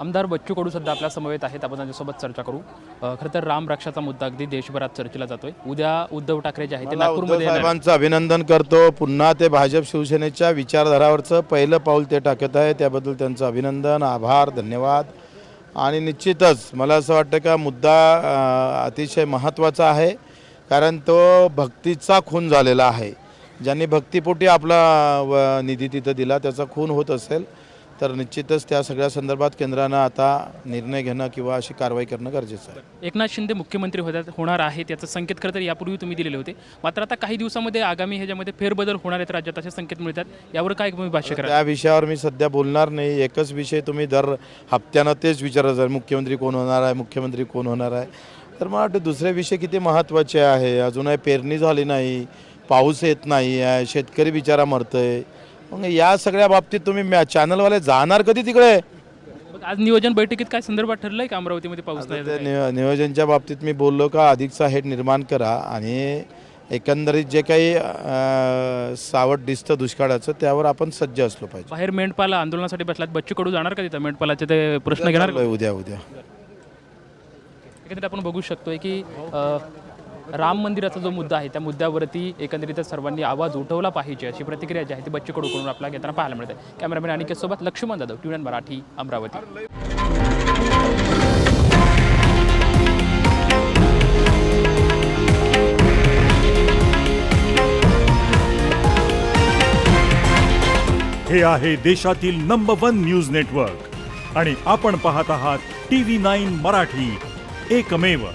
आमदार बच्चू कडू सध्या आपल्या समवेत आहेत, आपण त्यांच्यासोबत चर्चा करू। खरं तर राम रक्षाचा मुद्दा अगदी देशभरात चर्चेला जातोय। उद्या उद्धव ठाकरे जे आहेत ते नागपूरमध्ये येणार आहेत। साहेबांचं अभिनंदन करतो। पुन्हा ते भाजप शिवसेनेच्या विचारधारावरचं पहिलं पाऊल ते टाकत आहे, त्याबद्दल त्यांचं अभिनंदन, आभार, धन्यवाद। आणि निश्चितच मला असं वाटतं का मुद्दा अतिशय महत्त्वाचा आहे, कारण तो भक्तीचा खून झालेला आहे। ज्यांनी भक्तिपोटी आपला निधी तिथं दिला त्याचा खून होत असेल तर निश्चितच त्या सगळ्या संदर्भात केंद्रानं आता निर्णय घेणं किंवा अशी कारवाई करणं गरजेचं आहे। एकनाथ शिंदे मुख्यमंत्री होणार आहेत याचे संकेत खरं तर यापूर्वी तुम्ही दिलेले होते, मात्र आता काही दिवसांमध्ये आगामी ह्याच्यामध्ये फेरबदल होणार आहेत राज्यात असे संकेत मिळतात। यावर काय तुम्ही भाष्य करा? त्या विषयावर मी सध्या बोलणार नाही। एकच विषय तुम्ही दर हप्त्यानं तेच विचारत आहे, मुख्यमंत्री कोण होणार आहे, मुख्यमंत्री कोण होणार आहे। तर मला वाटतं दुसरे विषय किती महत्त्वाचे आहे। अजूनही पेरणी झाली नाही, पाऊस येत नाही आहे, शेतकरी बिचारा मरतोय। मग या सगळ्या बाबतीत तुम्ही चॅनलवाले जाणार कधी तिकडे? आज नियोजन बैठकीत काय संदर्भात ठरलंय का अमरावतीमध्ये पाऊस नाही? नियोजनच्या बाबतीत मी बोललो का अधिकचा हेड निर्माण करा आणि एकंदरीत जे काही सावट दिसतं दुष्काळाचं त्यावर आपण सज्ज असलो पाहिजे। बाहेर मेंढपाल आंदोलनासाठी बसलात, बच्चू कडू जाणार का तिथं मेंढपालाचे ते प्रश्न घेणार? उद्या एकंदरीत आपण बघू शकतोय की राम मंदिराचा जो मुद्दा आहे त्या मुद्द्यावरती एकंदरीतच सर्वांनी आवाज उठवला पाहिजे अशी प्रतिक्रिया जी आहे ती बच्चू कडूकडून आपल्याला घेताना पाहायला मिळते। कॅमेरामॅन अनिकेत सोबत लक्ष्मण जाधव, TVN मराठी, अमरावती। हे आहे देशातील नंबर 1 न्यूज नेटवर्क आणि आपण पाहत आहात TV9 मराठी, एकमेव।